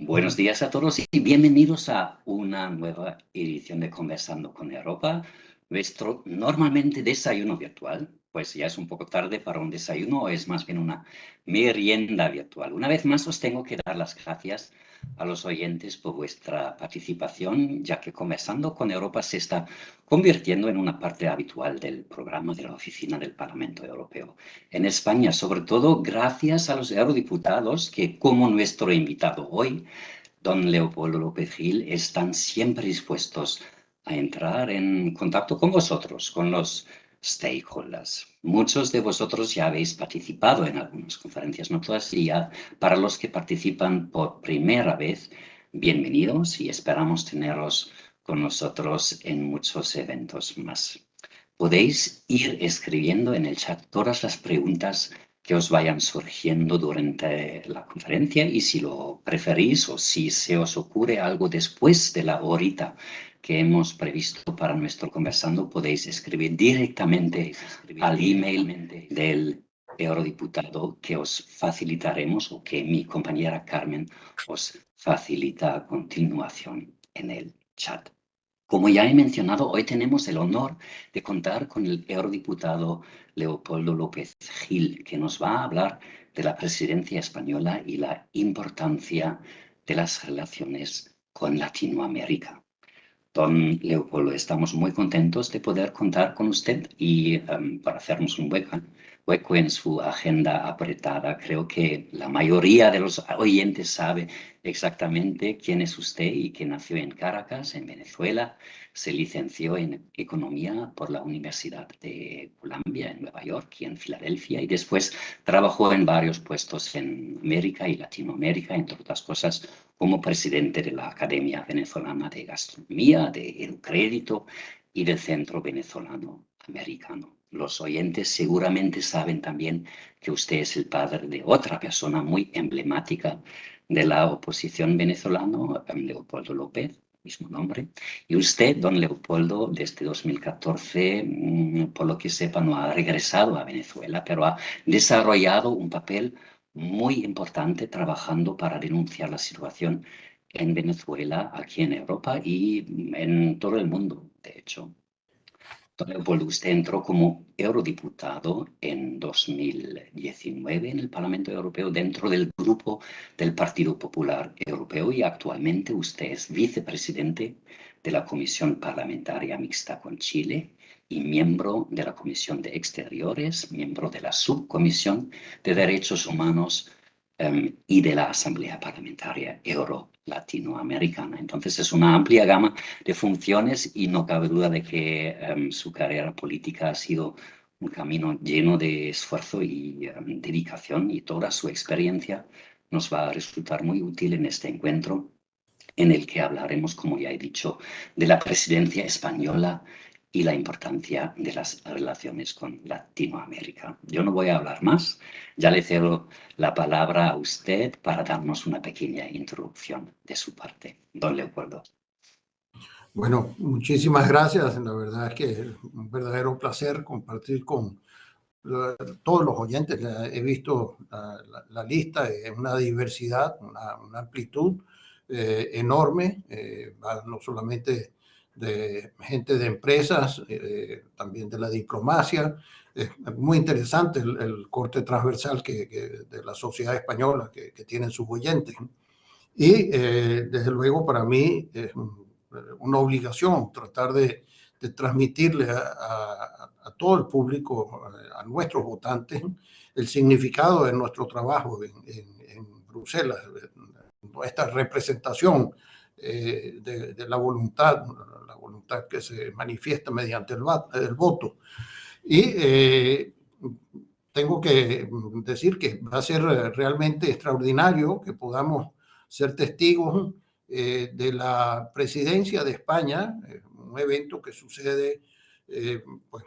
Buenos días a todos y bienvenidos a una nueva edición de Conversando con Europa, nuestro normalmente desayuno virtual. Pues ya es un poco tarde para un desayuno, o es más bien una merienda virtual. Una vez más os tengo que dar las gracias a los oyentes por vuestra participación, ya que Conversando con Europa se está convirtiendo en una parte habitual del programa de la Oficina del Parlamento Europeo en España, sobre todo gracias a los eurodiputados que, como nuestro invitado hoy, don Leopoldo López Gil, están siempre dispuestos a entrar en contacto con vosotros, con los stakeholders. Muchos de vosotros ya habéis participado en algunas conferencias, no todas, y ya para los que participan por primera vez, bienvenidos y esperamos tenerlos con nosotros en muchos eventos más. Podéis ir escribiendo en el chat todas las preguntas que os vayan surgiendo durante la conferencia y si lo preferís o si se os ocurre algo después de la horita que hemos previsto para nuestro conversando, podéis escribir directamente al email del eurodiputado que os facilitaremos o que mi compañera Carmen os facilita a continuación en el chat. Como ya he mencionado, hoy tenemos el honor de contar con el eurodiputado Leopoldo López Gil, que nos va a hablar de la presidencia española y la importancia de las relaciones con Latinoamérica. Don Leopoldo, estamos muy contentos de poder contar con usted y para hacernos un hueco en su agenda apretada. Creo que la mayoría de los oyentes sabe exactamente quién es usted y que nació en Caracas, en Venezuela. Se licenció en Economía por la Universidad de Columbia en Nueva York y en Filadelfia y después trabajó en varios puestos en América y Latinoamérica, entre otras cosas, como presidente de la Academia Venezolana de Gastronomía, de Educrédito y del Centro Venezolano Americano. Los oyentes seguramente saben también que usted es el padre de otra persona muy emblemática de la oposición venezolana, Leopoldo López, mismo nombre. Y usted, don Leopoldo, desde 2014, por lo que sepa, no ha regresado a Venezuela, pero ha desarrollado un papel muy importante trabajando para denunciar la situación en Venezuela, aquí en Europa y en todo el mundo, de hecho. Don Leopoldo, usted entró como eurodiputado en 2019 en el Parlamento Europeo dentro del grupo del Partido Popular Europeo y actualmente usted es vicepresidente de la Comisión Parlamentaria Mixta con Chile y miembro de la Comisión de Exteriores, miembro de la Subcomisión de Derechos Humanos y de la Asamblea Parlamentaria Euro-Latinoamericana. Entonces es una amplia gama de funciones y no cabe duda de que su carrera política ha sido un camino lleno de esfuerzo y dedicación y toda su experiencia nos va a resultar muy útil en este encuentro en el que hablaremos, como ya he dicho, de la presidencia española y la importancia de las relaciones con Latinoamérica. Yo no voy a hablar más, ya le cedo la palabra a usted para darnos una pequeña introducción de su parte. Don Leopoldo. Bueno, muchísimas gracias. La verdad es que es un verdadero placer compartir con todos los oyentes. He visto la lista, es una diversidad, una amplitud enorme, no solamente de gente de empresas, también de la diplomacia. Es muy interesante el corte transversal de la sociedad española que tienen sus oyentes. Y desde luego para mí es una obligación tratar de transmitirle a todo el público, a nuestros votantes, el significado de nuestro trabajo en Bruselas, esta representación de la voluntad que se manifiesta mediante el voto. Y tengo que decir que va a ser realmente extraordinario que podamos ser testigos de la presidencia de España, un evento que sucede pues,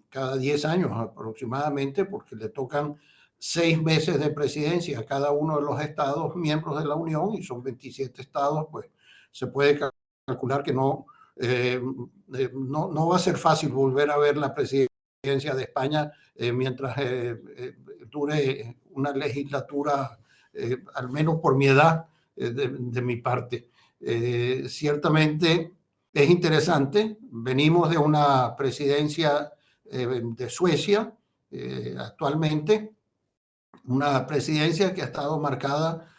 cada 10 años aproximadamente, porque le tocan 6 meses de presidencia a cada uno de los estados miembros de la Unión, y son 27 estados, pues se puede calcular que no va a ser fácil volver a ver la presidencia de España mientras dure una legislatura, al menos por mi edad, de mi parte. Ciertamente es interesante. Venimos de una presidencia de Suecia actualmente, una presidencia que ha estado marcada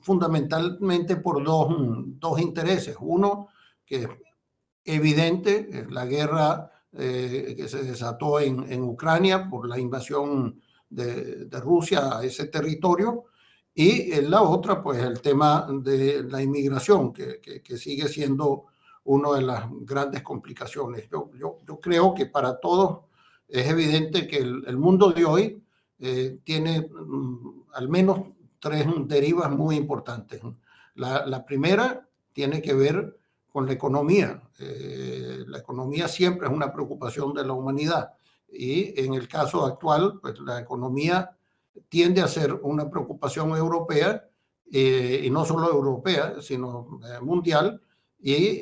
fundamentalmente por dos intereses. Uno, que es evidente, la guerra que se desató en Ucrania por la invasión de Rusia a ese territorio, y la otra, pues el tema de la inmigración, que sigue siendo una de las grandes complicaciones. Yo creo que para todos es evidente que el mundo de hoy tiene al menos tres derivas muy importantes. La primera tiene que ver con la economía. La economía siempre es una preocupación de la humanidad y en el caso actual, pues la economía tiende a ser una preocupación europea y no solo europea, sino mundial y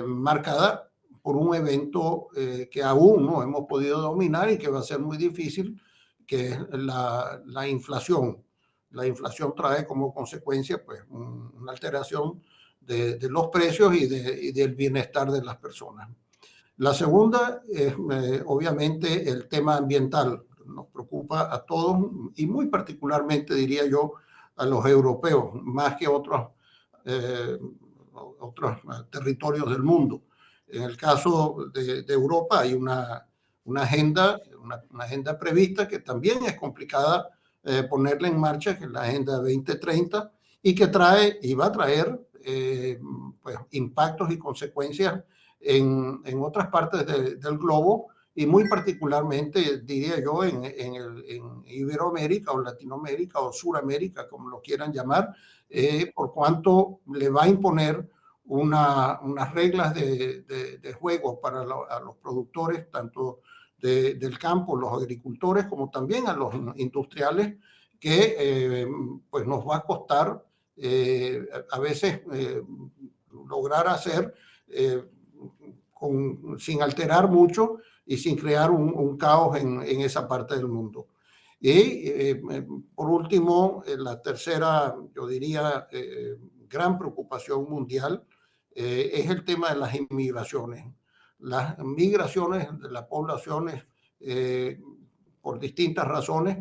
marcada por un evento que aún no hemos podido dominar y que va a ser muy difícil, que es la inflación. La inflación trae como consecuencia pues, una alteración de los precios y del bienestar de las personas. La segunda es obviamente el tema ambiental. Nos preocupa a todos y muy particularmente diría yo a los europeos, más que otros territorios del mundo. En el caso de Europa hay una agenda prevista que también es complicada ponerla en marcha, que es la Agenda 2030, y que trae y va a traer pues, impactos y consecuencias en otras partes del globo y muy particularmente, diría yo, en Iberoamérica o Latinoamérica o Suramérica, como lo quieran llamar, por cuanto le va a imponer unas reglas de juego para a los productores, tanto del campo, los agricultores, como también a los industriales, que pues nos va a costar a veces lograr hacer sin alterar mucho y sin crear un caos en esa parte del mundo. Y por último, la tercera, yo diría, gran preocupación mundial es el tema de las inmigraciones. Las migraciones de las poblaciones, por distintas razones,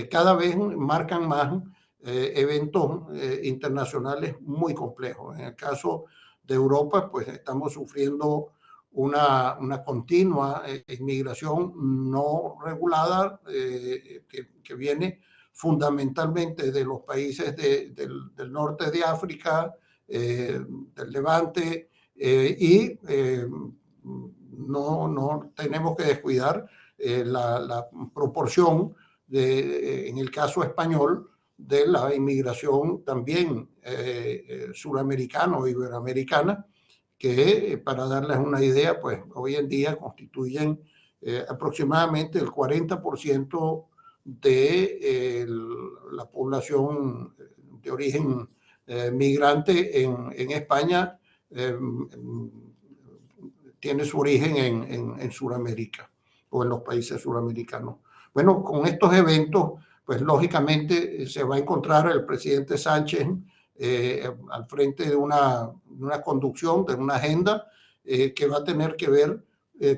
cada vez marcan más eventos internacionales muy complejos. En el caso de Europa, pues estamos sufriendo una continua inmigración no regulada que viene fundamentalmente de los países del norte de África, del Levante, y no tenemos que descuidar la proporción en el caso español de la inmigración también suramericana o iberoamericana, que para darles una idea, pues hoy en día constituyen aproximadamente el 40% de la población de origen migrante en España. Tiene su origen en Sudamérica o en los países suramericanos. Bueno, con estos eventos, pues lógicamente se va a encontrar el presidente Sánchez al frente de una conducción, de una agenda que va a tener que ver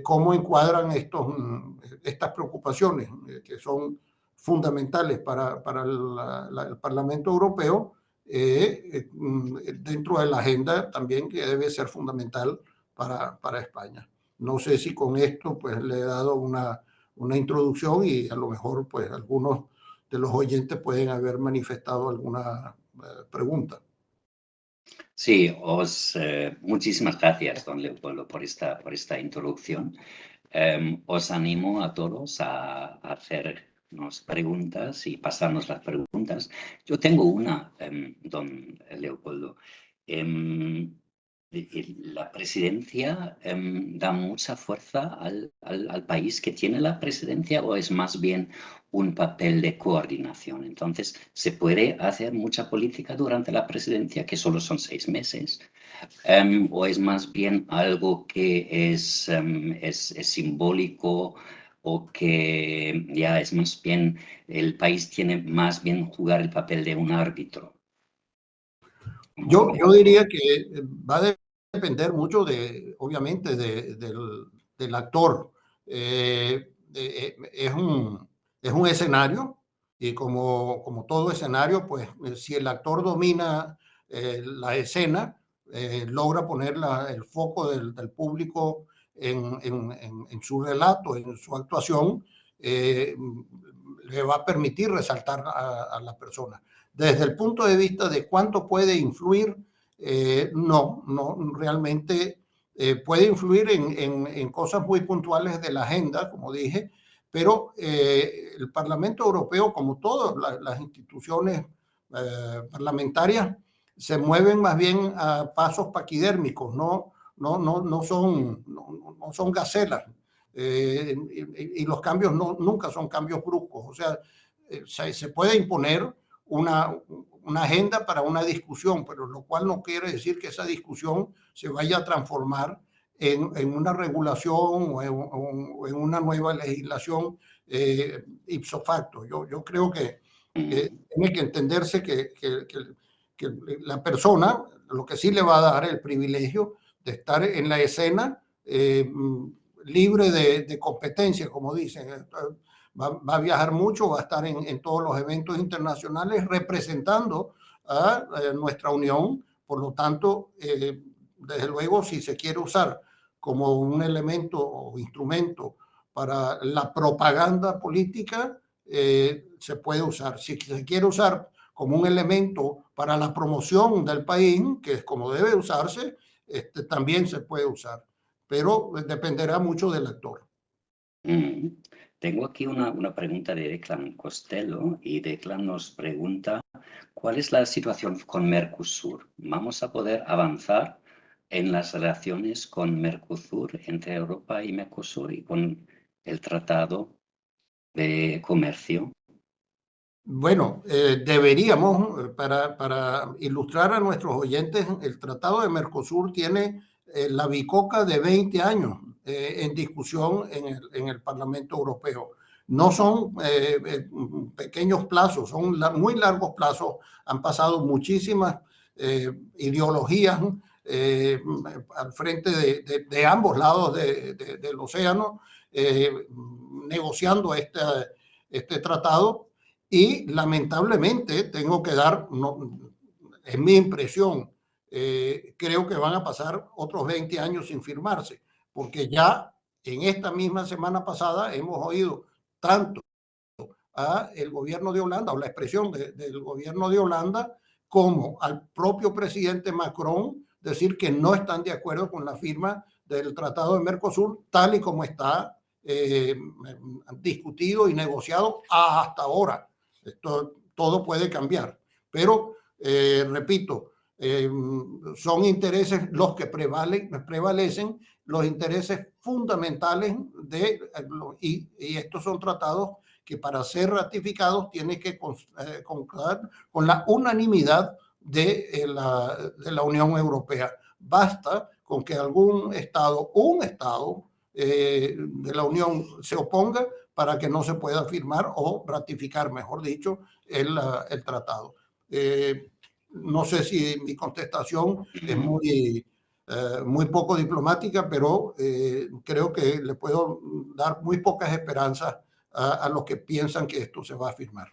cómo encuadran estas preocupaciones que son fundamentales para el Parlamento Europeo dentro de la agenda también que debe ser fundamental para España. No sé si con esto pues le he dado una introducción y a lo mejor pues algunos de los oyentes pueden haber manifestado alguna pregunta. Sí, muchísimas gracias, don Leopoldo, por esta introducción. Os animo a todos a hacernos preguntas y pasarnos las preguntas. Yo tengo una, don Leopoldo. La presidencia da mucha fuerza al país que tiene la presidencia, o es más bien un papel de coordinación. Entonces, ¿se puede hacer mucha política durante la presidencia, que solo son 6 meses? ¿O es más bien algo que es simbólico, o que ya es más bien el país tiene más bien jugar el papel de un árbitro? Yo diría que va a depender mucho obviamente, del actor. Es un escenario y como todo escenario, pues si el actor domina la escena, logra poner el foco del público en su relato, en su actuación, le va a permitir resaltar a la persona. Desde el punto de vista de cuánto puede influir, no realmente puede influir en cosas muy puntuales de la agenda, como dije, pero el Parlamento Europeo, como todas las instituciones parlamentarias, se mueven más bien a pasos paquidérmicos, no son gacelas. Y los cambios nunca son cambios bruscos. O sea, se puede imponer una agenda para una discusión, pero lo cual no quiere decir que esa discusión se vaya a transformar en una regulación o en una nueva legislación ipso facto. Yo creo que tiene que entenderse que la persona, lo que sí le va a dar el privilegio de estar en la escena libre de competencia, como dicen. Va a viajar mucho, va a estar en todos los eventos internacionales representando a nuestra unión. Por lo tanto, desde luego, si se quiere usar como un elemento o instrumento para la propaganda política, se puede usar. Si se quiere usar como un elemento para la promoción del país, que es como debe usarse, también se puede usar, pero dependerá mucho del actor. Tengo aquí una pregunta de Declan Costello y Declan nos pregunta, ¿cuál es la situación con Mercosur? ¿Vamos a poder avanzar en las relaciones con Mercosur, entre Europa y Mercosur y con el Tratado de Comercio? Bueno, deberíamos, para ilustrar a nuestros oyentes, el Tratado de Mercosur tiene la bicoca de 20 años en discusión en el Parlamento Europeo. No son pequeños plazos, son muy largos plazos. Han pasado muchísimas ideologías al frente de ambos lados del océano, negociando este tratado. Y lamentablemente tengo que dar, es mi impresión, creo que van a pasar otros 20 años sin firmarse, porque ya en esta misma semana pasada hemos oído tanto a el gobierno de Holanda o la expresión del gobierno de Holanda como al propio presidente Macron decir que no están de acuerdo con la firma del Tratado de Mercosur tal y como está discutido y negociado hasta ahora. Todo puede cambiar, pero repito, son intereses los que prevalecen, los intereses fundamentales y estos son tratados que para ser ratificados tiene que concordar con la unanimidad de la Unión Europea. Basta con que un Estado de la Unión se oponga para que no se pueda firmar o ratificar, mejor dicho, el tratado. No sé si mi contestación es muy poco diplomática, pero creo que le puedo dar muy pocas esperanzas a los que piensan que esto se va a firmar.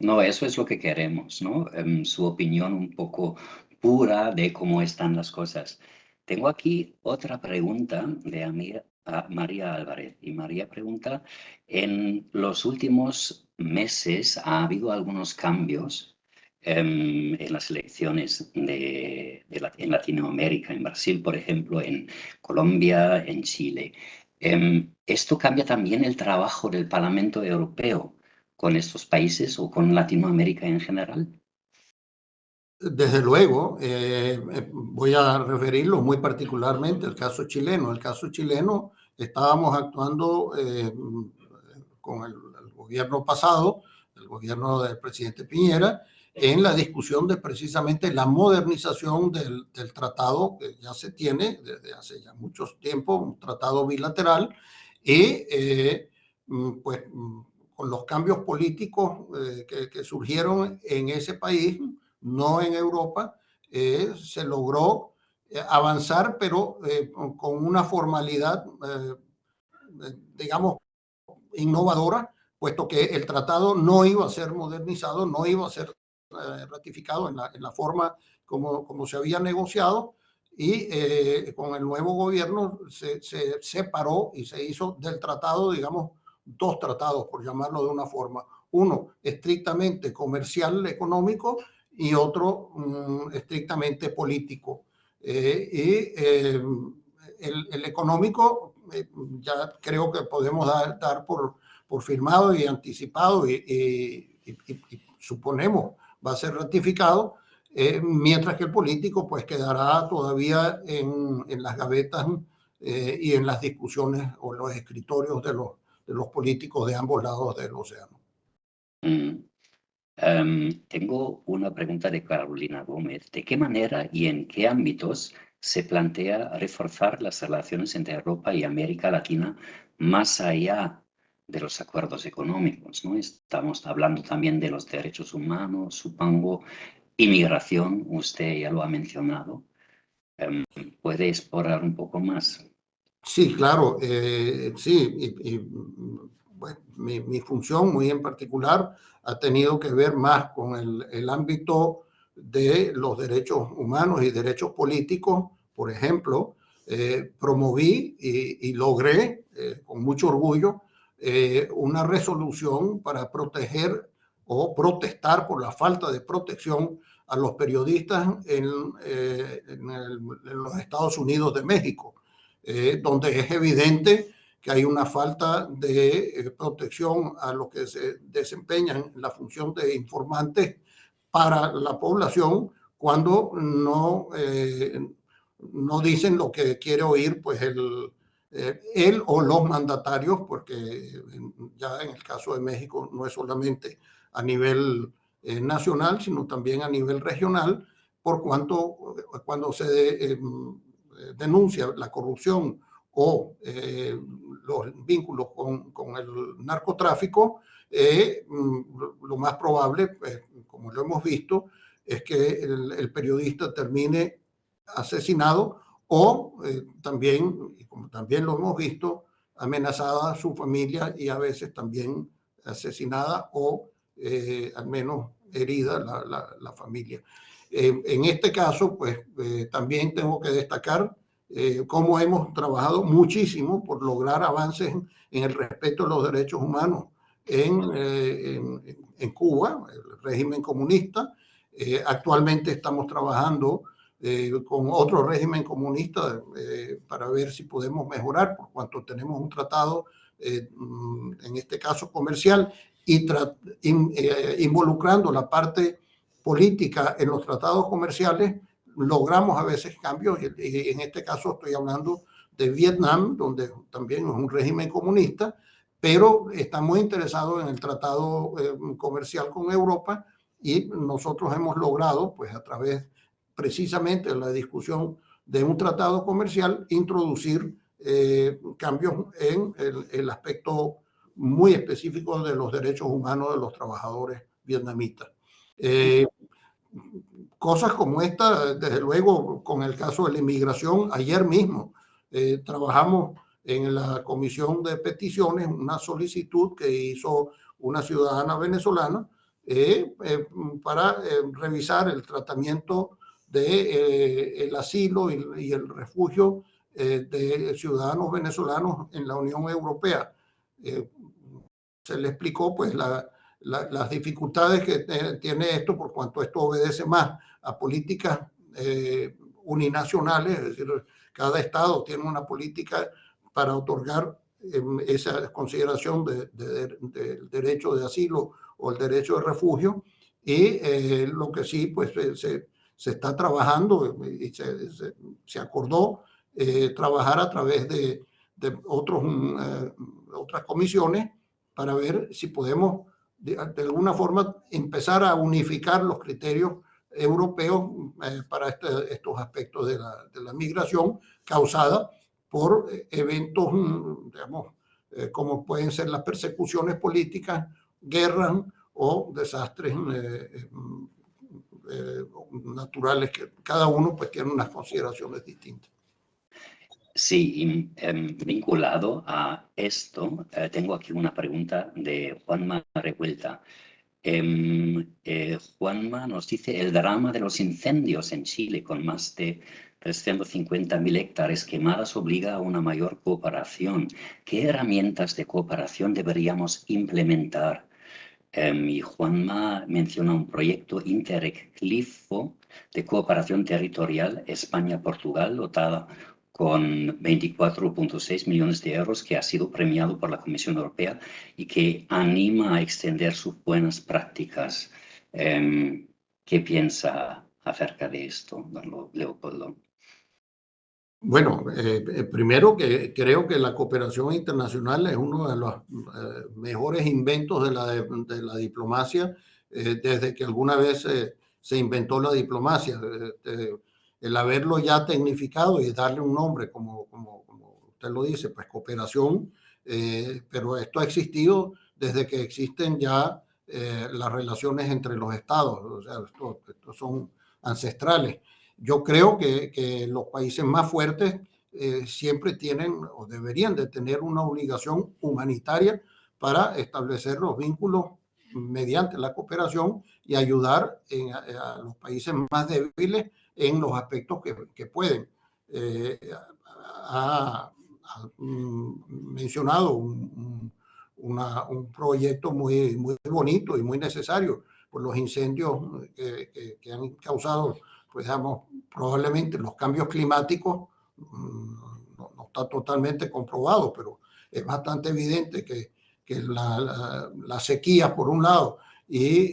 No, eso es lo que queremos, ¿no? Su opinión un poco pura de cómo están las cosas. Tengo aquí otra pregunta de a María Álvarez. Y María pregunta, en los últimos meses ha habido algunos cambios en las elecciones en Latinoamérica, en Brasil, por ejemplo, en Colombia, en Chile. ¿Esto cambia también el trabajo del Parlamento Europeo con estos países o con Latinoamérica en general? Desde luego, voy a referirlo muy particularmente al caso chileno. El caso chileno, estábamos actuando con el gobierno pasado, el gobierno del presidente Piñera, en la discusión de precisamente la modernización del tratado que ya se tiene desde hace ya mucho tiempo, un tratado bilateral, y pues con los cambios políticos que surgieron en ese país, no en Europa, se logró avanzar, pero con una formalidad, digamos, innovadora, puesto que el tratado no iba a ser modernizado, no iba a ser ratificado en la forma como se había negociado, y con el nuevo gobierno se separó y se hizo del tratado, digamos, dos tratados, por llamarlo de una forma. Uno estrictamente comercial, económico, y otro estrictamente político. El económico, ya creo que podemos dar por firmado y anticipado y suponemos va a ser ratificado, mientras que el político pues quedará todavía en las gavetas y en las discusiones o los escritorios de los políticos de ambos lados del océano. Tengo una pregunta de Carolina Gómez. ¿De qué manera y en qué ámbitos se plantea reforzar las relaciones entre Europa y América Latina más allá de los acuerdos económicos, ¿no? Estamos hablando también de los derechos humanos, supongo, inmigración, usted ya lo ha mencionado. ¿Puede explorar un poco más? Sí, claro, sí, bueno, mi función muy en particular ha tenido que ver más con el ámbito de los derechos humanos y derechos políticos. Por ejemplo, promoví y logré con mucho orgullo una resolución para proteger o protestar por la falta de protección a los periodistas en los Estados Unidos de México. Donde es evidente que hay una falta de protección a los que se desempeñan en la función de informantes para la población cuando no dicen lo que quiere oír pues él o los mandatarios, porque ya en el caso de México no es solamente a nivel nacional, sino también a nivel regional, por cuanto cuando se denuncia la corrupción o los vínculos con el narcotráfico, lo más probable, pues, como lo hemos visto, es que el periodista termine asesinado o también, como también lo hemos visto, amenazada a su familia y a veces también asesinada o al menos herida la familia. En este caso, pues también tengo que destacar cómo hemos trabajado muchísimo por lograr avances en el respeto de los derechos humanos en Cuba, el régimen comunista. Actualmente estamos trabajando con otro régimen comunista para ver si podemos mejorar, por cuanto tenemos un tratado, en este caso comercial, y involucrando la parte política en los tratados comerciales, logramos a veces cambios, y en este caso estoy hablando de Vietnam, donde también es un régimen comunista, pero está muy interesado en el tratado comercial con Europa, y nosotros hemos logrado, pues a través precisamente de la discusión de un tratado comercial, introducir cambios en el aspecto muy específico de los derechos humanos de los trabajadores vietnamitas. Cosas como esta, desde luego, con el caso de la inmigración, ayer mismo trabajamos en la Comisión de Peticiones una solicitud que hizo una ciudadana venezolana para revisar el tratamiento de el asilo y el refugio de ciudadanos venezolanos en la Unión Europea. Se le explicó pues las dificultades que tiene esto, por cuanto esto obedece más a políticas uninacionales, es decir, cada estado tiene una política para otorgar esa consideración del derecho de asilo o el derecho de refugio, y lo que sí pues se está trabajando y se acordó trabajar a través de otras comisiones para ver si podemos de alguna forma empezar a unificar los criterios europeos para estos aspectos de la migración causada por eventos, digamos, como pueden ser las persecuciones políticas, guerras o desastres naturales, que cada uno pues tiene unas consideraciones distintas. Sí, vinculado a esto, tengo aquí una pregunta de Juanma Revuelta. Juanma nos dice, el drama de los incendios en Chile con más de 350.000 hectáreas quemadas obliga a una mayor cooperación. ¿Qué herramientas de cooperación deberíamos implementar? Y Juanma menciona un proyecto Interreg-CLIFO de cooperación territorial España-Portugal, dotada con 24,6 millones de euros, que ha sido premiado por la Comisión Europea y que anima a extender sus buenas prácticas. ¿Qué piensa acerca de esto, don Leopoldo? Bueno, primero que creo que la cooperación internacional es uno de los mejores inventos de la diplomacia desde que alguna vez se inventó la diplomacia. El haberlo ya tecnificado y darle un nombre, como usted lo dice, pues cooperación, pero esto ha existido desde que existen ya las relaciones entre los estados, o sea, estos son ancestrales. Yo creo que los países más fuertes siempre tienen o deberían de tener una obligación humanitaria para establecer los vínculos mediante la cooperación y ayudar a los países más débiles en los aspectos que pueden. Ha mencionado un proyecto muy bonito y muy necesario por los incendios que han causado, pues digamos, probablemente los cambios climáticos. No está totalmente comprobado, pero es bastante evidente que la sequía por un lado y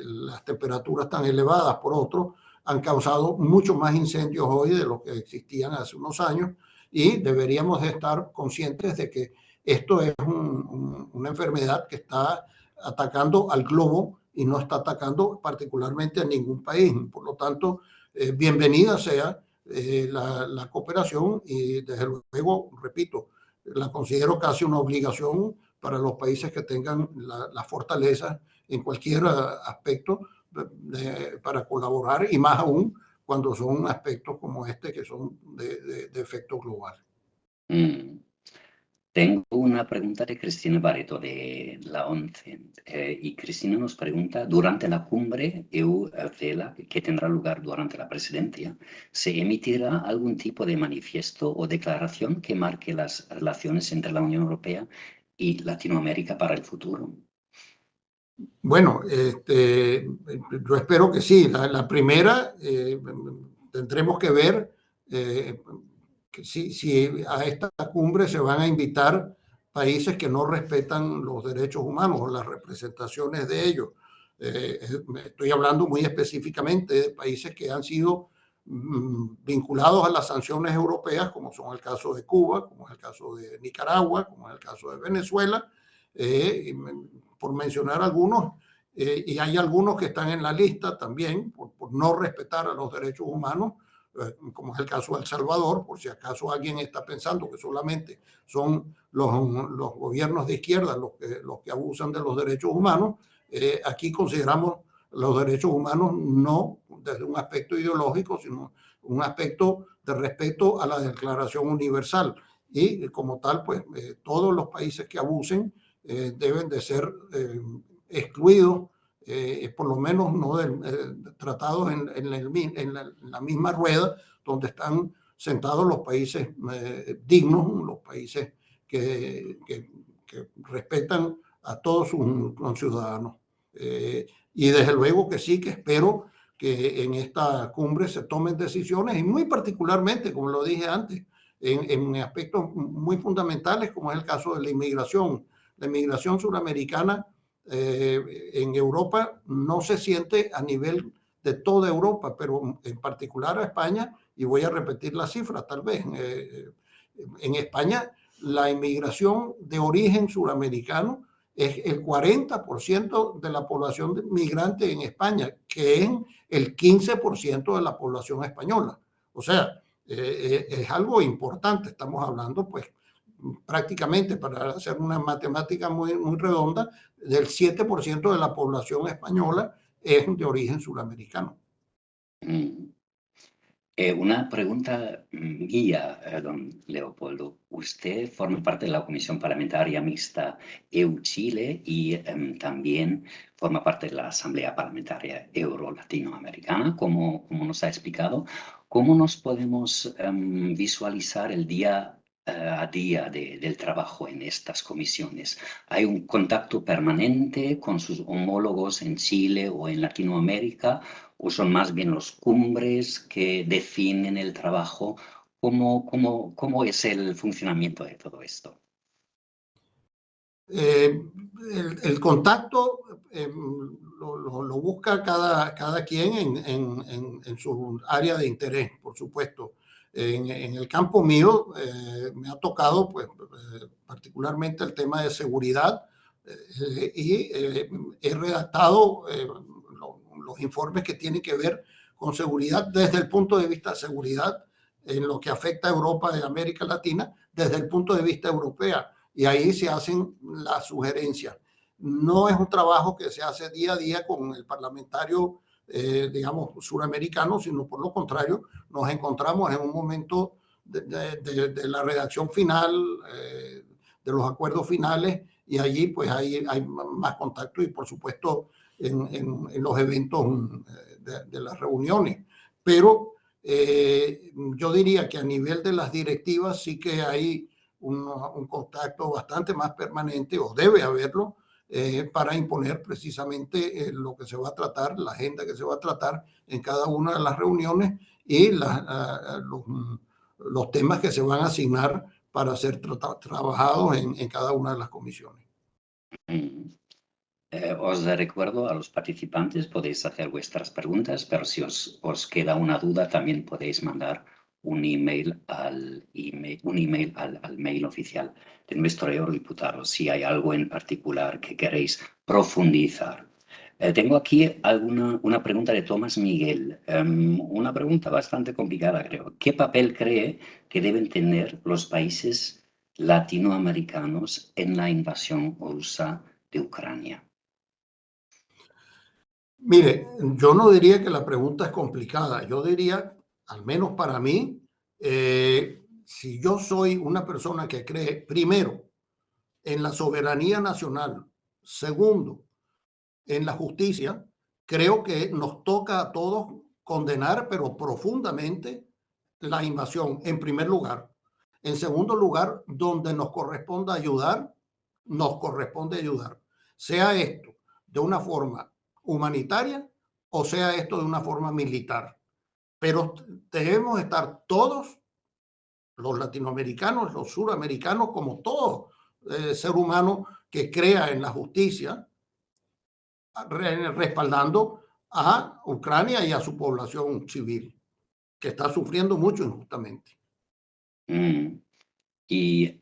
las temperaturas tan elevadas por otro han causado mucho más incendios hoy de lo que existían hace unos años, y deberíamos de estar conscientes de que esto es una enfermedad que está atacando al globo y no está atacando particularmente a ningún país. Por lo tanto, bienvenida sea la cooperación, y desde luego, repito, la considero casi una obligación para los países que tengan la fortaleza en cualquier aspecto para colaborar, y más aún cuando son aspectos como este que son de efecto global. Tengo una pregunta de Cristina Barreto de la ONCE. Y Cristina nos pregunta, durante la cumbre EU-CELAC, que tendrá lugar durante la presidencia, ¿se emitirá algún tipo de manifiesto o declaración que marque las relaciones entre la Unión Europea y Latinoamérica para el futuro? Bueno, yo espero que sí. La primera, tendremos que ver que si a esta cumbre se van a invitar países que no respetan los derechos humanos o las representaciones de ellos. Estoy hablando muy específicamente de países que han sido vinculados a las sanciones europeas, como son el caso de Cuba, como es el caso de Nicaragua, como es el caso de Venezuela, por mencionar algunos, y hay algunos que están en la lista también por no respetar a los derechos humanos, como es el caso de El Salvador, por si acaso alguien está pensando que solamente son los gobiernos de izquierda los que abusan de los derechos humanos. Aquí consideramos los derechos humanos no desde un aspecto ideológico, sino un aspecto de respeto a la Declaración Universal, y como tal, pues todos los países que abusen deben de ser excluidos, por lo menos no tratados en la misma rueda donde están sentados los países dignos, los países que respetan a todos sus conciudadanos. Y desde luego que sí, que espero que en esta cumbre se tomen decisiones, y muy particularmente, como lo dije antes, en aspectos muy fundamentales, como es el caso de la inmigración. La inmigración suramericana en Europa no se siente a nivel de toda Europa, pero en particular a España, y voy a repetir la cifra tal vez. En España, la inmigración de origen suramericano es el 40% de la población migrante en España, que es el 15% de la población española. O sea, es algo importante. Estamos hablando, pues, prácticamente, para hacer una matemática muy redonda, del 7% de la población española es de origen suramericano. Mm. Una pregunta mía, don Leopoldo. Usted forma parte de la Comisión Parlamentaria Mixta EU-Chile y también forma parte de la Asamblea Parlamentaria Euro-Latinoamericana, como nos ha explicado. ¿Cómo nos podemos visualizar el día a día del trabajo en estas comisiones? ¿Hay un contacto permanente con sus homólogos en Chile o en Latinoamérica? ¿O son más bien los cumbres que definen el trabajo? ¿Cómo es el funcionamiento de todo esto? El contacto lo busca cada quien en su área de interés, por supuesto. En el campo mío me ha tocado, pues, particularmente el tema de seguridad y he redactado los informes que tienen que ver con seguridad desde el punto de vista de seguridad en lo que afecta a Europa y América Latina, desde el punto de vista europeo. Y ahí se hacen las sugerencias. No es un trabajo que se hace día a día con el parlamentario, digamos, suramericano, sino por lo contrario, nos encontramos en un momento de la redacción final, de los acuerdos finales, y allí pues hay más contacto y por supuesto en los eventos de las reuniones. Pero yo diría que a nivel de las directivas sí que hay un contacto bastante más permanente, o debe haberlo, para imponer precisamente lo que se va a tratar, la agenda que se va a tratar en cada una de las reuniones y los temas que se van a asignar para ser trabajados en cada una de las comisiones. Mm. Os recuerdo a los participantes, podéis hacer vuestras preguntas, pero si os queda una duda, también podéis mandar un email al mail oficial de nuestro eurodiputado si hay algo en particular que queréis profundizar. Tengo aquí una pregunta de Tomás Miguel, una pregunta bastante complicada, creo. ¿Qué papel cree que deben tener los países latinoamericanos en la invasión rusa de Ucrania? Mire, yo no diría que la pregunta es complicada. Yo diría, al menos para mí, si yo soy una persona que cree, primero, en la soberanía nacional, segundo, en la justicia, creo que nos toca a todos condenar, pero profundamente, la invasión, en primer lugar. En segundo lugar, donde nos corresponda ayudar, nos corresponde ayudar. Sea esto de una forma humanitaria o sea esto de una forma militar. Pero debemos estar todos, los latinoamericanos, los suramericanos, como todo ser humano que crea en la justicia, respaldando a Ucrania y a su población civil, que está sufriendo mucho injustamente. Mm. Y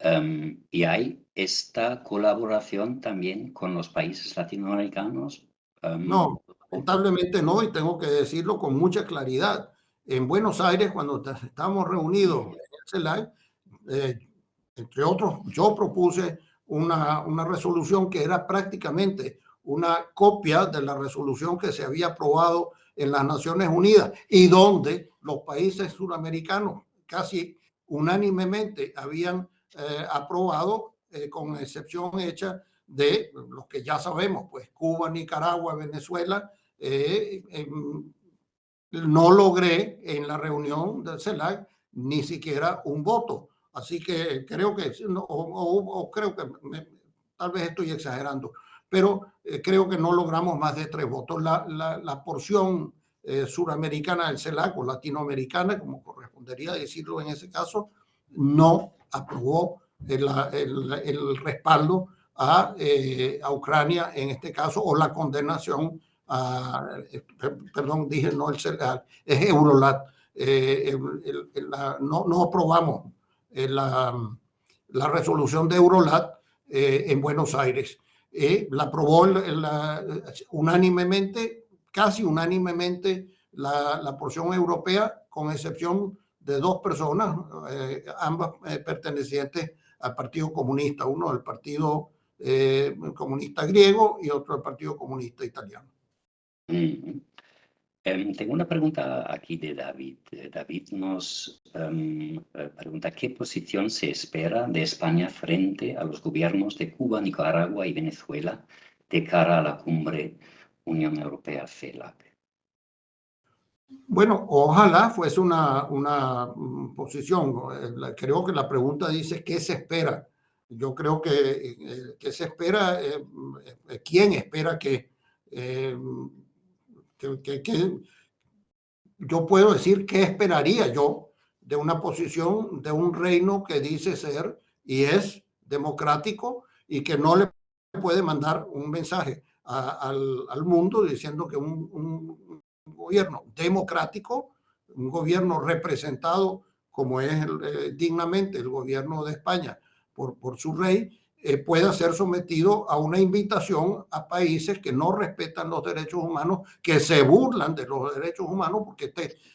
hay esta colaboración también con los países latinoamericanos. Um, No, lamentablemente no, y tengo que decirlo con mucha claridad. En Buenos Aires, cuando estábamos reunidos en el CELAC, eh, entre otros, yo propuse una resolución que era prácticamente una copia de la resolución que se había aprobado en las Naciones Unidas y donde los países suramericanos casi unánimemente habían aprobado, con excepción hecha de los que ya sabemos, pues Cuba, Nicaragua, Venezuela. No logré en la reunión del CELAC ni siquiera un voto. Así que creo que, o creo que tal vez estoy exagerando, pero creo que no logramos más de 3 votos. La porción suramericana del CELAC o latinoamericana, como correspondería decirlo en ese caso, no aprobó el respaldo a Ucrania en este caso, o la condenación perdón, dije no el CELAC, es Eurolat. No aprobamos la resolución de Eurolat en Buenos Aires. La aprobó unánimemente, casi unánimemente, la porción europea, con excepción de 2 personas, ambas pertenecientes al Partido Comunista, uno del Partido Comunista griego y otro del Partido Comunista italiano. Mm. Tengo una pregunta aquí de David. David nos pregunta qué posición se espera de España frente a los gobiernos de Cuba, Nicaragua y Venezuela de cara a la cumbre Unión Europea-CELAC. Bueno, ojalá fuese una posición. Creo que la pregunta dice, ¿qué se espera? Yo creo que se espera, ¿quién espera eh, que yo puedo decir qué esperaría yo de una posición de un reino que dice ser y es democrático y que no le puede mandar un mensaje al mundo diciendo que un gobierno democrático, un gobierno representado como es dignamente el gobierno de España por su rey, pueda ser sometido a una invitación a países que no respetan los derechos humanos, que se burlan de los derechos humanos, porque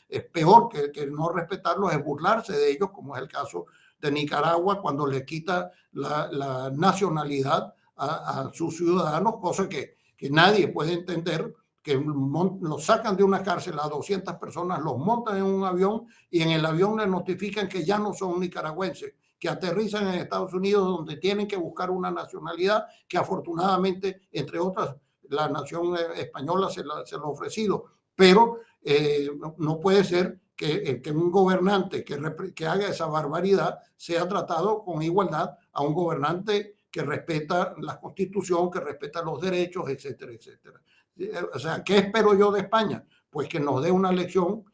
es peor que no respetarlos, es burlarse de ellos, como es el caso de Nicaragua, cuando le quita la nacionalidad a sus ciudadanos, cosa que nadie puede entender, que los sacan de una cárcel a 200 personas, los montan en un avión y en el avión les notifican que ya no son nicaragüenses, que aterrizan en Estados Unidos, donde tienen que buscar una nacionalidad que afortunadamente, entre otras, la nación española se lo ha ofrecido. Pero no puede ser que un gobernante que haga esa barbaridad sea tratado con igualdad a un gobernante que respeta la Constitución, que respeta los derechos, etcétera, etcétera. O sea, ¿qué espero yo de España? Pues que nos dé una lección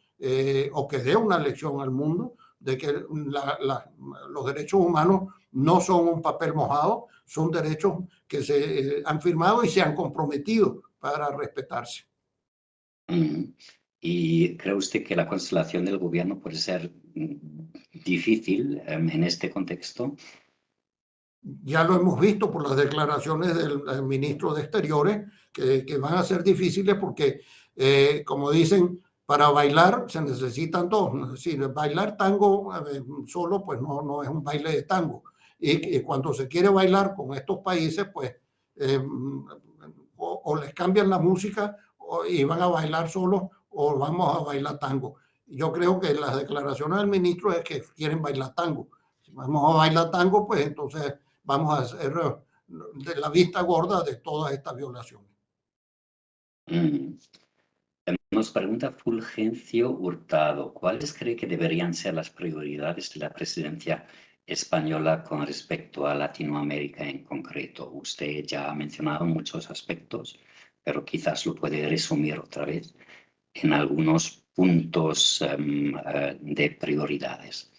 o que dé una lección al mundo de que los derechos humanos no son un papel mojado, son derechos que se han firmado y se han comprometido para respetarse. ¿Y cree usted que la constelación del gobierno puede ser difícil en este contexto? Ya lo hemos visto por las declaraciones del ministro de Exteriores, que van a ser difíciles porque, como dicen, para bailar se necesitan dos. Es decir, bailar tango solo, pues no es un baile de tango. Y cuando se quiere bailar con estos países, pues o les cambian la música y van a bailar solos o vamos a bailar tango. Yo creo que las declaraciones del ministro es que quieren bailar tango. Si vamos a bailar tango, pues entonces vamos a hacer de la vista gorda de todas estas violaciones. Mm. Nos pregunta Fulgencio Hurtado, ¿cuáles cree que deberían ser las prioridades de la presidencia española con respecto a Latinoamérica en concreto? Usted ya ha mencionado muchos aspectos, pero quizás lo puede resumir otra vez en algunos puntos de prioridades.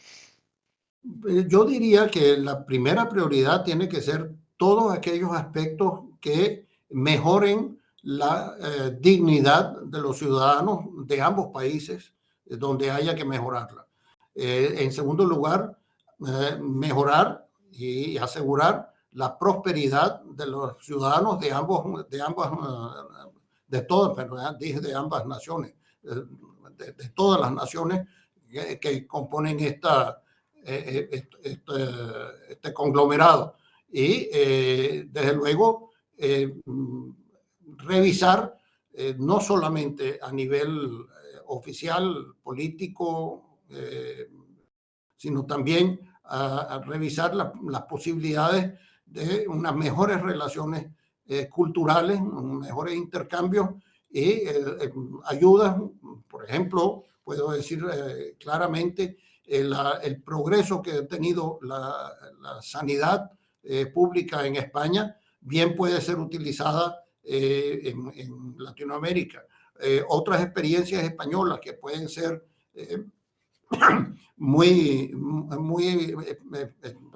Yo diría que la primera prioridad tiene que ser todos aquellos aspectos que mejoren la dignidad de los ciudadanos de ambos países, donde haya que mejorarla. En segundo lugar, mejorar y asegurar la prosperidad de los ciudadanos de ambas naciones, de todas las naciones que componen este conglomerado. Y desde luego revisar no solamente a nivel oficial, político, sino también a revisar las posibilidades de unas mejores relaciones culturales, mejores intercambios y ayudas. Por ejemplo, puedo decir claramente el progreso que ha tenido la sanidad pública en España, bien puede ser utilizada en Latinoamérica. Otras experiencias españolas que pueden ser muy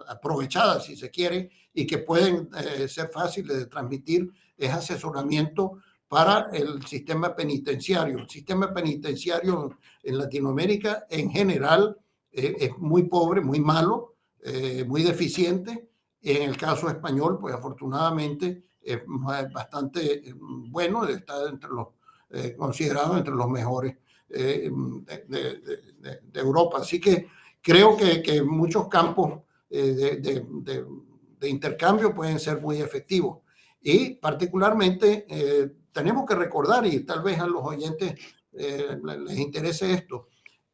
aprovechadas, si se quiere, y que pueden ser fáciles de transmitir, es asesoramiento para el sistema penitenciario. El sistema penitenciario en Latinoamérica en general es muy pobre, muy malo, muy deficiente. En el caso español, pues afortunadamente es bastante bueno, está entre los considerado entre los mejores de Europa. Así que creo que muchos campos de intercambio pueden ser muy efectivos. Y particularmente tenemos que recordar, y tal vez a los oyentes les interese esto,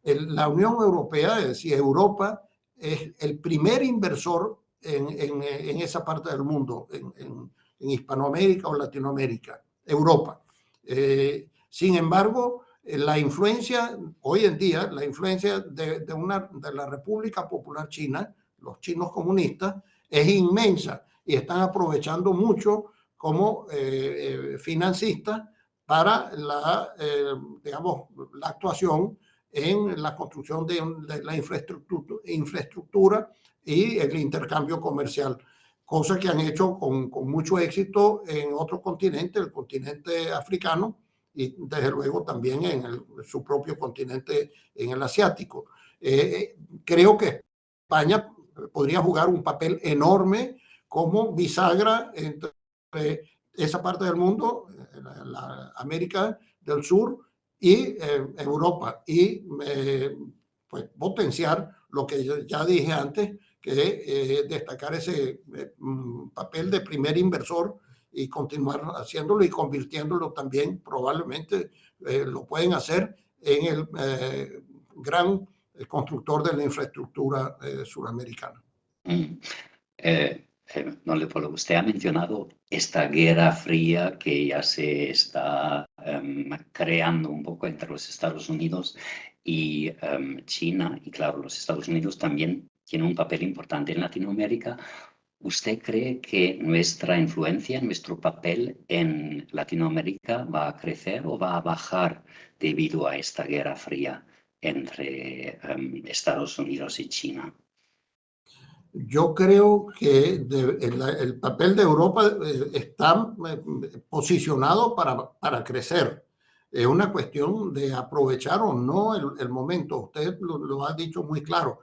la Unión Europea, es decir, Europa, es el primer inversor en esa parte del mundo, en Hispanoamérica o Latinoamérica, Europa. Sin embargo, la influencia, hoy en día, la influencia de la República Popular China, los chinos comunistas, es inmensa y están aprovechando mucho como financistas para digamos, la actuación en la construcción de la infraestructura y el intercambio comercial, cosa que han hecho con mucho éxito en otro continente, el continente africano, y desde luego también en su propio continente, en el asiático. Creo que España podría jugar un papel enorme como bisagra entre esa parte del mundo, la América del Sur y Europa, y pues potenciar lo que ya dije antes, que destacar ese papel de primer inversor y continuar haciéndolo y convirtiéndolo también, probablemente lo pueden hacer en el gran constructor de la infraestructura suramericana. No le puedo. Usted ha mencionado esta guerra fría que ya se está creando un poco entre los Estados Unidos y China. Y claro, los Estados Unidos también tienen un papel importante en Latinoamérica. ¿Usted cree que nuestra influencia, nuestro papel en Latinoamérica va a crecer o va a bajar debido a esta guerra fría entre Estados Unidos y China? Yo creo que el papel de Europa está posicionado para crecer. Es una cuestión de aprovechar o no el momento. Usted lo ha dicho muy claro.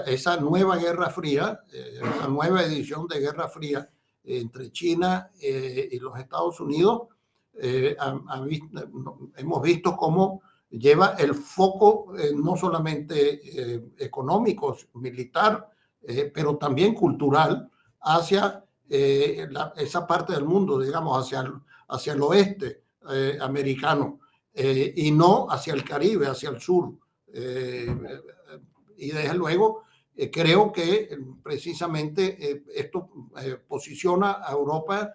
Esa nueva Guerra Fría, esa nueva edición de Guerra Fría entre China y los Estados Unidos, hemos visto cómo lleva el foco no solamente económico, militar, pero también cultural hacia esa parte del mundo, digamos, hacia el oeste americano y no hacia el Caribe, hacia el sur. Y desde luego, creo que precisamente esto posiciona a Europa,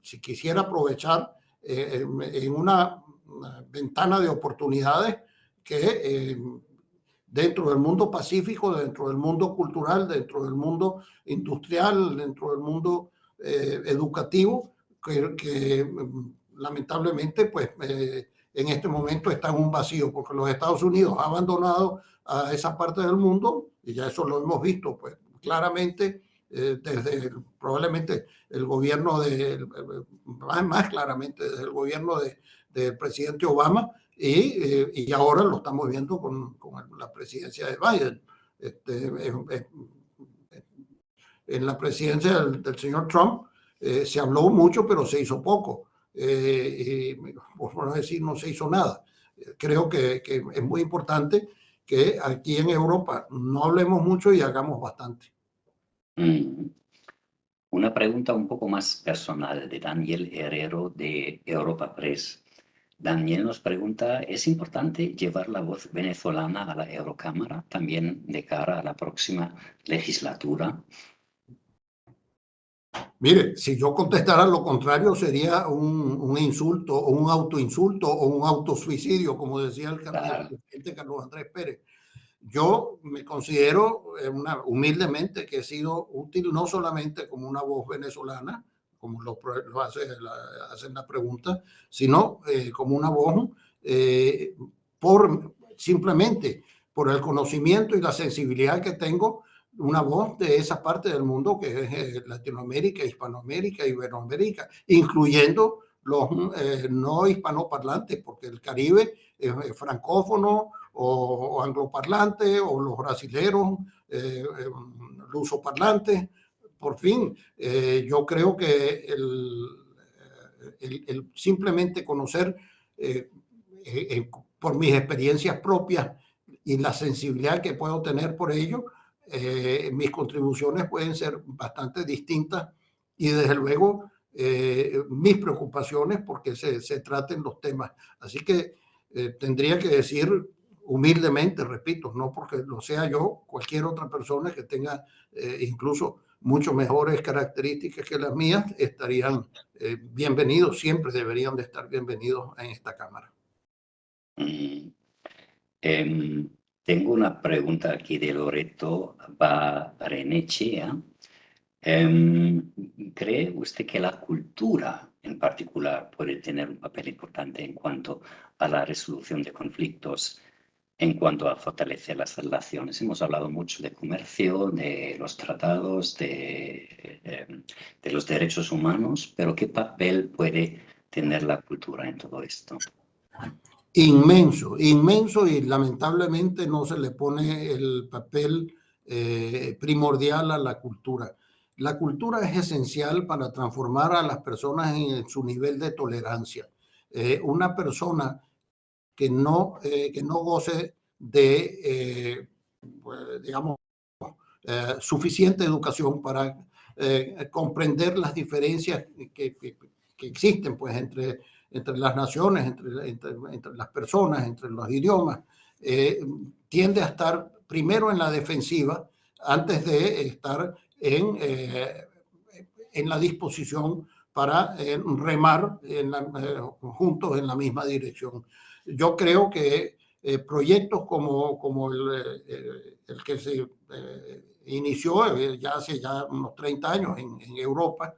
si quisiera aprovechar, en una ventana de oportunidades que dentro del mundo pacífico, dentro del mundo cultural, dentro del mundo industrial, dentro del mundo educativo, que lamentablemente pues en este momento está en un vacío, porque los Estados Unidos han abandonado a esa parte del mundo, y ya eso lo hemos visto pues claramente desde probablemente el gobierno más claramente desde el gobierno del presidente Obama, y ahora lo estamos viendo con la presidencia de Biden. En la presidencia del señor Trump se habló mucho, pero se hizo poco. Por no decir, no se hizo nada. Creo que es muy importante que aquí en Europa no hablemos mucho y hagamos bastante. Una pregunta un poco más personal de Daniel Herrero de Europa Press. Daniel nos pregunta, ¿es importante llevar la voz venezolana a la Eurocámara también de cara a la próxima legislatura? Mire, si yo contestara lo contrario sería un insulto o un autoinsulto o un autosuicidio, como decía el presidente Carlos Andrés Pérez. Yo me considero humildemente que he sido útil no solamente como una voz venezolana, como lo hacen la pregunta, sino como una voz simplemente por el conocimiento y la sensibilidad que tengo, una voz de esa parte del mundo que es Latinoamérica, Hispanoamérica, Iberoamérica, incluyendo los no hispanoparlantes, porque el Caribe es francófono o angloparlantes, o los brasileros lusoparlantes. Por fin, yo creo que el simplemente conocer por mis experiencias propias y la sensibilidad que puedo tener por ello, mis contribuciones pueden ser bastante distintas, y desde luego mis preocupaciones porque se traten los temas. Así que tendría que decir humildemente, repito, no porque lo sea yo, cualquier otra persona que tenga incluso mucho mejores características que las mías, estarían bienvenidos, siempre deberían de estar bienvenidos en esta Cámara. Mm. Tengo una pregunta aquí de Loreto Barrenechea. ¿Cree usted que la cultura en particular puede tener un papel importante en cuanto a la resolución de conflictos, en cuanto a fortalecer las relaciones? Hemos hablado mucho de comercio, de los tratados, de los derechos humanos, pero ¿qué papel puede tener la cultura en todo esto? Inmenso, inmenso, y lamentablemente no se le pone el papel primordial a la cultura. La cultura es esencial para transformar a las personas en su nivel de tolerancia. Una persona que no goce de, digamos, suficiente educación para comprender las diferencias que existen pues, entre las naciones, entre las personas, entre los idiomas, tiende a estar primero en la defensiva antes de estar en la disposición para remar juntos en la misma dirección. Yo creo que proyectos como el que se inició ya hace ya unos 30 años en Europa,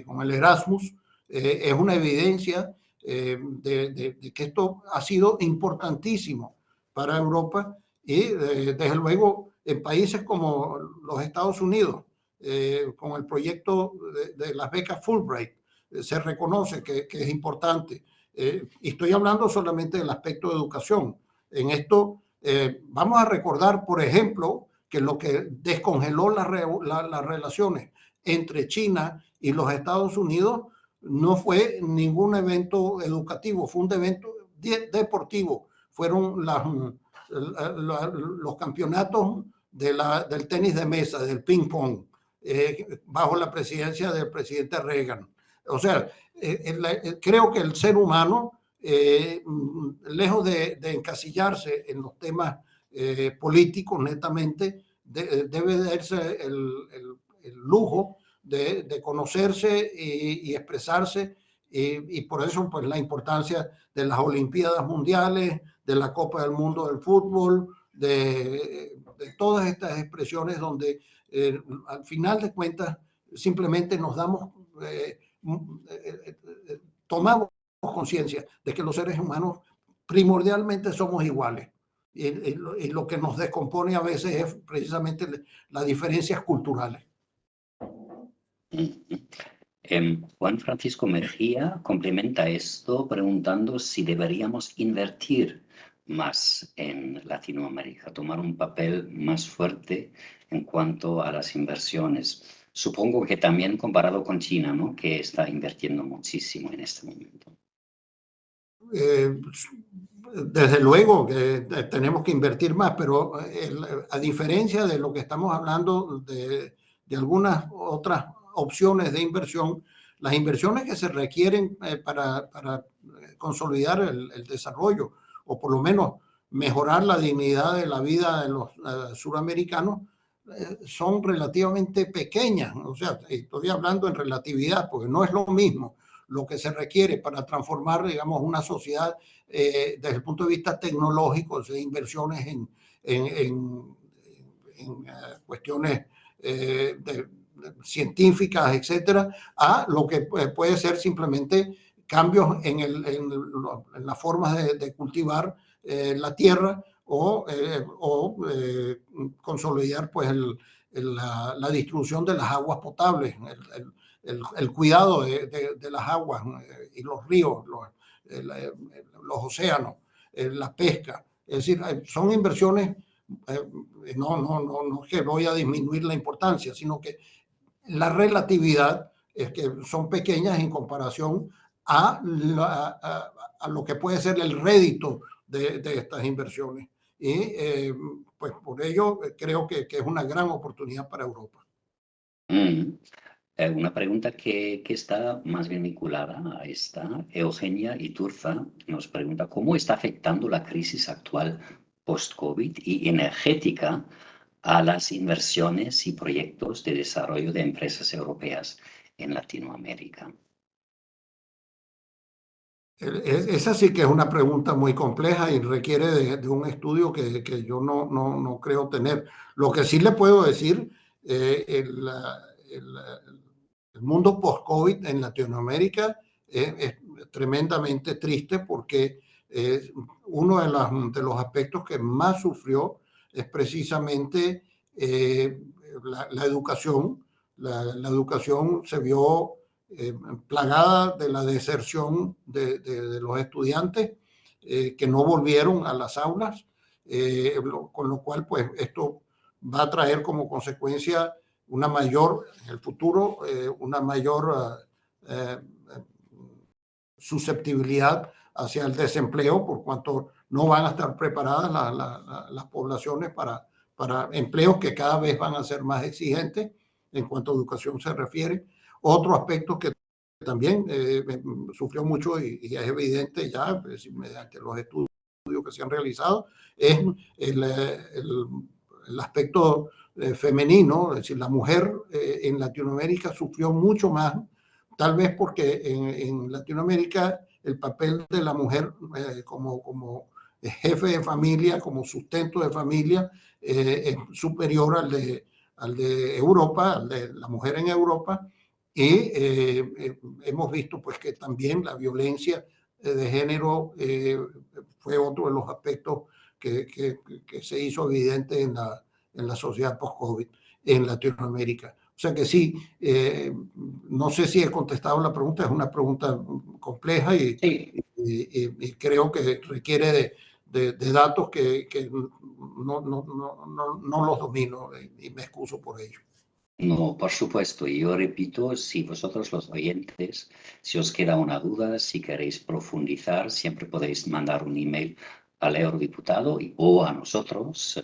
con el Erasmus, es una evidencia de que esto ha sido importantísimo para Europa y desde luego en países como los Estados Unidos, con el proyecto de las becas Fulbright, se reconoce que es importante. Y estoy hablando solamente del aspecto de educación. En esto vamos a recordar, por ejemplo, que lo que descongeló las relaciones entre China y los Estados Unidos no fue ningún evento educativo, fue un evento deportivo. Fueron los campeonatos del tenis de mesa, del ping pong, bajo la presidencia del presidente Reagan. O sea, creo que el ser humano, lejos de encasillarse en los temas políticos netamente, debe darse el lujo de conocerse y expresarse, y por eso pues la importancia de las Olimpiadas Mundiales, de la Copa del Mundo del fútbol, de todas estas expresiones donde al final de cuentas simplemente nos damos, tomamos conciencia de que los seres humanos primordialmente somos iguales. Y lo que nos descompone a veces es precisamente las diferencias culturales. Juan Francisco Mejía complementa esto preguntando si deberíamos invertir más en Latinoamérica, tomar un papel más fuerte en cuanto a las inversiones. Supongo que también comparado con China, ¿no?, que está invirtiendo muchísimo en este momento. Desde luego que tenemos que invertir más, pero a diferencia de lo que estamos hablando de algunas otras opciones de inversión, las inversiones que se requieren para consolidar el desarrollo, o por lo menos mejorar la dignidad de la vida de los suramericanos, son relativamente pequeñas. O sea, estoy hablando en relatividad, porque no es lo mismo lo que se requiere para transformar, digamos, una sociedad desde el punto de vista tecnológico, de inversiones en cuestiones científicas, etcétera, a lo que puede ser simplemente cambios en las formas de cultivar la tierra o consolidar pues la distribución de las aguas potables, el cuidado de las aguas y los ríos, los océanos, la pesca. Es decir, son inversiones, no que voy a disminuir la importancia, sino que la relatividad es que son pequeñas en comparación a lo que puede ser el rédito de estas inversiones. Y pues por ello creo que es una gran oportunidad para Europa. Una pregunta que está más bien vinculada a esta. Eugenia Iturza nos pregunta cómo está afectando la crisis actual post-COVID y energética a las inversiones y proyectos de desarrollo de empresas europeas en Latinoamérica. Esa sí que es una pregunta muy compleja y requiere de un estudio que yo no creo tener. Lo que sí le puedo decir, el mundo post-COVID en Latinoamérica es tremendamente triste porque uno de los aspectos que más sufrió es precisamente la educación. La educación se vio plagada de la deserción de los estudiantes que no volvieron a las aulas, con lo cual pues esto va a traer como consecuencia una mayor, en el futuro, una mayor susceptibilidad hacia el desempleo, por cuanto no van a estar preparadas las poblaciones para empleos que cada vez van a ser más exigentes en cuanto a educación se refiere. Otro aspecto que también sufrió mucho y es evidente ya mediante los estudios que se han realizado es el aspecto femenino, es decir, la mujer en Latinoamérica sufrió mucho más, tal vez porque en Latinoamérica el papel de la mujer como jefe de familia, como sustento de familia, es superior al de Europa, al de la mujer en Europa, y hemos visto pues que también la violencia de género fue otro de los aspectos que se hizo evidente en la sociedad post-COVID en Latinoamérica. O sea que sí, no sé si he contestado la pregunta, es una pregunta compleja Sí. y creo que requiere de datos que no los domino y me excuso por ello. No, por supuesto. Y yo repito, si vosotros los oyentes, si os queda una duda, si queréis profundizar, siempre podéis mandar un email al eurodiputado o a nosotros,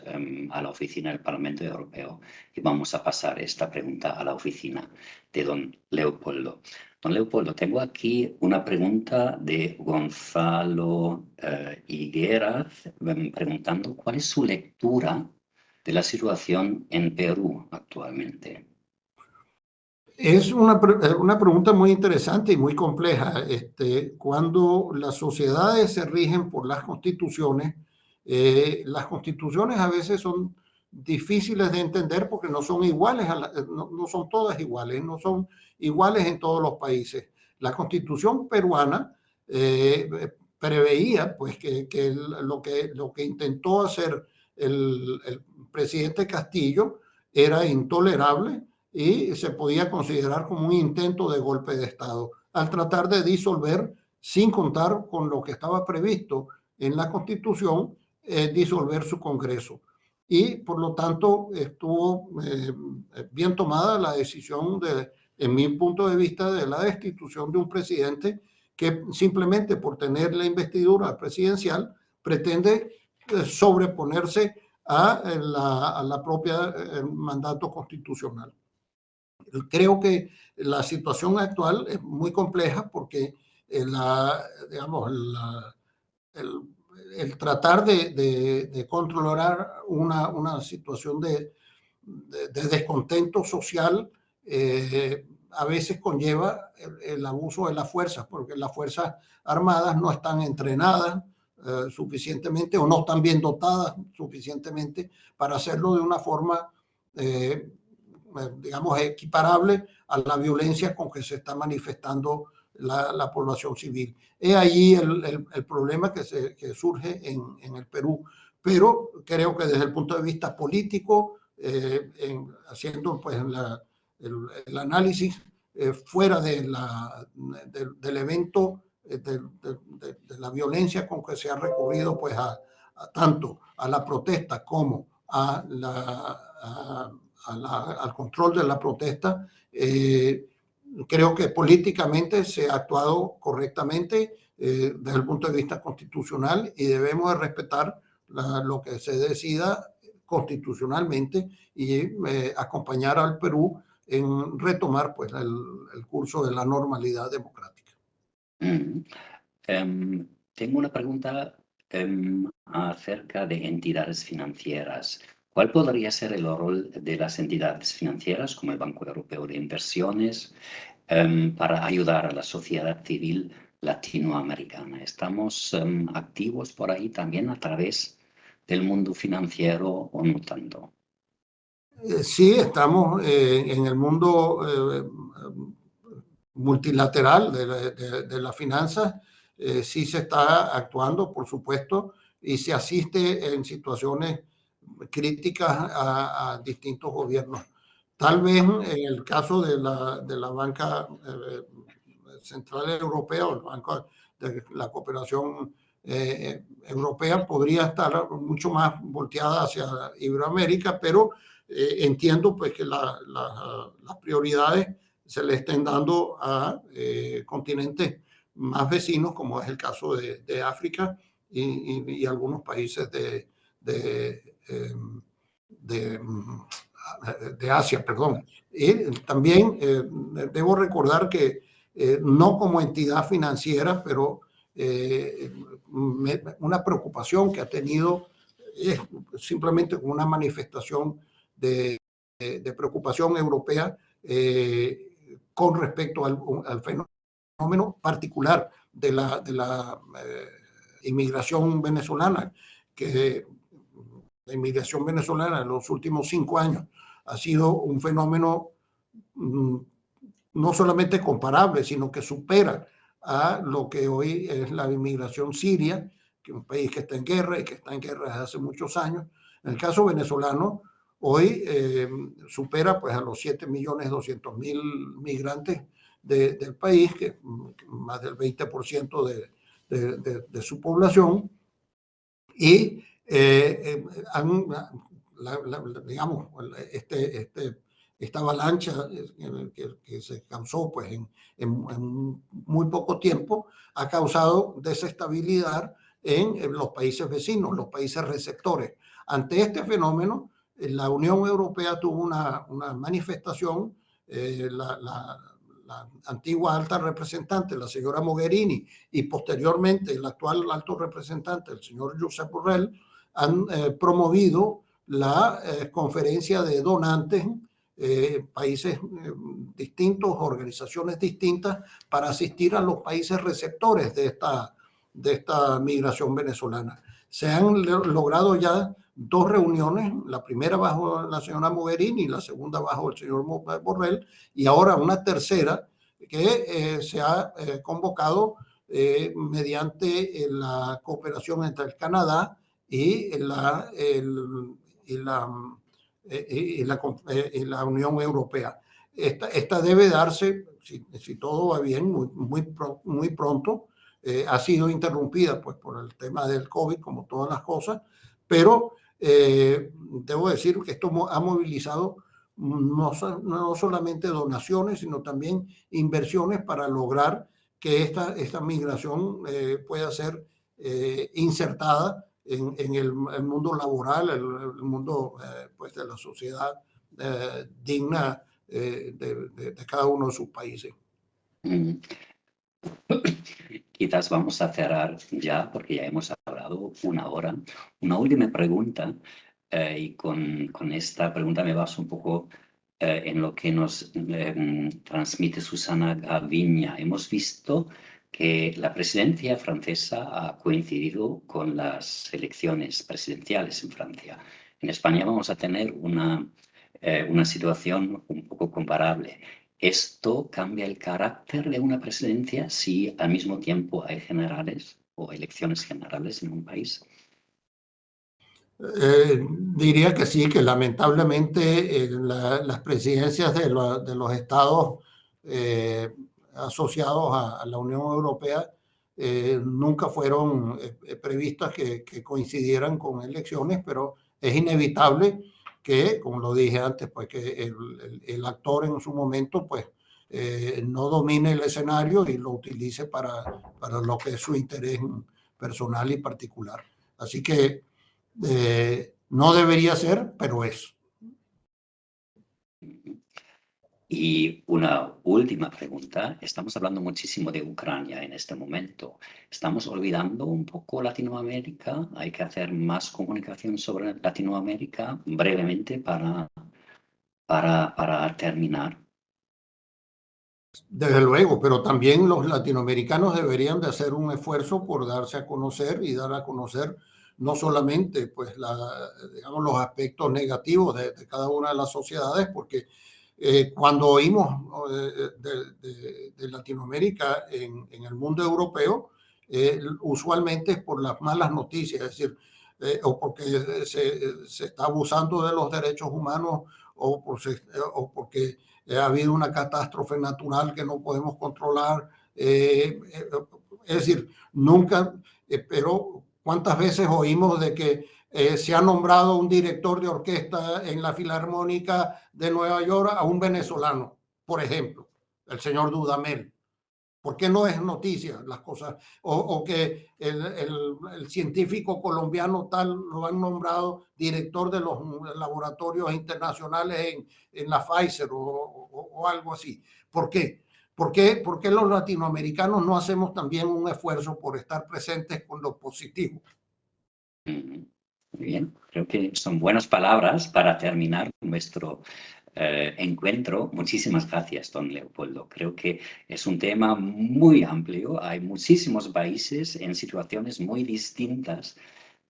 a la oficina del Parlamento Europeo, y vamos a pasar esta pregunta a la oficina de don Leopoldo. Don Leopoldo, tengo aquí una pregunta de Gonzalo Higueras preguntando cuál es su lectura de la situación en Perú actualmente. Es una pregunta muy interesante y muy compleja. Cuando las sociedades se rigen por las constituciones a veces son difíciles de entender porque no son iguales, no son todas iguales, no son iguales en todos los países. La constitución peruana preveía pues, lo que intentó hacer el presidente Castillo era intolerable y se podía considerar como un intento de golpe de Estado, al tratar de disolver, sin contar con lo que estaba previsto en la Constitución, disolver su Congreso. Y por lo tanto estuvo bien tomada la decisión, en mi punto de vista, de la destitución de un presidente que simplemente por tener la investidura presidencial pretende sobreponerse a la propia mandato constitucional. Creo que la situación actual es muy compleja porque digamos, el, el tratar de controlar una situación de descontento social a veces conlleva el abuso de las fuerzas, porque las fuerzas armadas no están entrenadas suficientemente o no están bien dotadas suficientemente para hacerlo de una forma digamos, equiparable a la violencia con que se está manifestando la población civil. Es ahí el problema que surge en el Perú, pero creo que desde el punto de vista político, haciendo pues el análisis fuera del evento, de la violencia con que se ha recurrido pues tanto a la protesta como al control de la protesta, creo que políticamente se ha actuado correctamente desde el punto de vista constitucional y debemos de respetar lo que se decida constitucionalmente y acompañar al Perú en retomar pues el curso de la normalidad democrática. Mm. Tengo una pregunta acerca de entidades financieras. ¿Cuál podría ser el rol de las entidades financieras, como el Banco Europeo de Inversiones, para ayudar a la sociedad civil latinoamericana? ¿Estamos activos por ahí también a través del mundo financiero o no tanto? Sí, estamos en el mundo multilateral de las finanzas. Sí se está actuando, por supuesto, y se asiste en situaciones críticas a distintos gobiernos. Tal vez en el caso de la banca central europea o el Banco de la Cooperación Europea podría estar mucho más volteada hacia Iberoamérica, pero entiendo pues que las prioridades se le estén dando a continentes más vecinos, como es el caso de África y algunos países de, de Asia, perdón. Y también debo recordar que no como entidad financiera, pero una preocupación que ha tenido es simplemente una manifestación de preocupación europea con respecto al fenómeno particular de la inmigración venezolana, que la inmigración venezolana en los últimos 5 años ha sido un fenómeno no solamente comparable, sino que supera a lo que hoy es la inmigración siria, que es un país que está en guerra y que está en guerra desde hace muchos años. En el caso venezolano, hoy supera pues a los 7.200.000 migrantes del país, que es más del 20% de su población, y digamos, esta avalancha que se causó pues, en muy poco tiempo ha causado desestabilidad en los países vecinos, los países receptores. Ante este fenómeno, la Unión Europea tuvo una manifestación, la antigua alta representante, la señora Mogherini, y posteriormente el actual alto representante, el señor Josep Borrell, han promovido la conferencia de donantes, países distintos, organizaciones distintas, para asistir a los países receptores de esta migración venezolana. Se han logrado ya 2 reuniones, la primera bajo la señora Mogherini, la segunda bajo el señor Borrell, y ahora una tercera que se ha convocado mediante la cooperación entre el Canadá y la Unión Europea. Esta debe darse, si todo va bien, muy pronto. Ha sido interrumpida pues, por el tema del COVID, como todas las cosas, pero debo decir que esto ha movilizado no solamente donaciones, sino también inversiones para lograr que esta migración pueda ser insertada en el mundo laboral, el mundo pues de la sociedad digna de cada uno de sus países. Mm. Quizás vamos a cerrar ya, porque ya hemos hablado 1 hora. Una última pregunta, y con esta pregunta me baso un poco en lo que nos transmite Susana Gaviña. Hemos visto que la presidencia francesa ha coincidido con las elecciones presidenciales en Francia. En España vamos a tener una situación un poco comparable. ¿Esto cambia el carácter de una presidencia si al mismo tiempo hay generales o elecciones generales en un país? Diría que sí, que lamentablemente las presidencias de los estados asociados a la Unión Europea nunca fueron previstas que coincidieran con elecciones, pero es inevitable que, como lo dije antes, pues que el actor en su momento pues no domine el escenario y lo utilice para lo que es su interés personal y particular. Así que no debería ser, pero es. Y una última pregunta. Estamos hablando muchísimo de Ucrania en este momento. ¿Estamos olvidando un poco Latinoamérica? ¿Hay que hacer más comunicación sobre Latinoamérica brevemente para terminar? Desde luego, pero también los latinoamericanos deberían de hacer un esfuerzo por darse a conocer y dar a conocer no solamente pues digamos, los aspectos negativos de cada una de las sociedades, porque cuando oímos de Latinoamérica en el mundo europeo, usualmente es por las malas noticias, es decir, o porque se está abusando de los derechos humanos o porque ha habido una catástrofe natural que no podemos controlar. Es decir, nunca, pero ¿cuántas veces oímos de que se ha nombrado un director de orquesta en la Filarmónica de Nueva York a un venezolano, por ejemplo, el señor Dudamel? ¿Por qué no es noticia las cosas? O que el científico colombiano tal lo han nombrado director de los laboratorios internacionales en la Pfizer o algo así. ¿Por qué? ¿Por qué los latinoamericanos no hacemos también un esfuerzo por estar presentes con lo positivo? Muy bien, creo que son buenas palabras para terminar nuestro encuentro. Muchísimas gracias, don Leopoldo. Creo que es un tema muy amplio. Hay muchísimos países en situaciones muy distintas,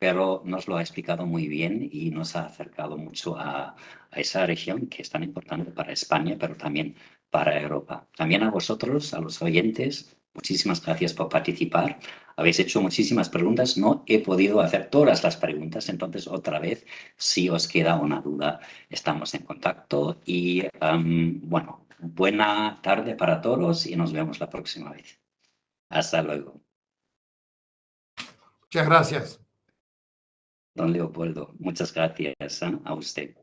pero nos lo ha explicado muy bien y nos ha acercado mucho a esa región que es tan importante para España, pero también para Europa. También a vosotros, a los oyentes, muchísimas gracias por participar. Habéis hecho muchísimas preguntas. No he podido hacer todas las preguntas, entonces otra vez, si os queda una duda, estamos en contacto. Y bueno, buena tarde para todos y nos vemos la próxima vez. Hasta luego. Muchas gracias. Don Leopoldo, muchas gracias a usted.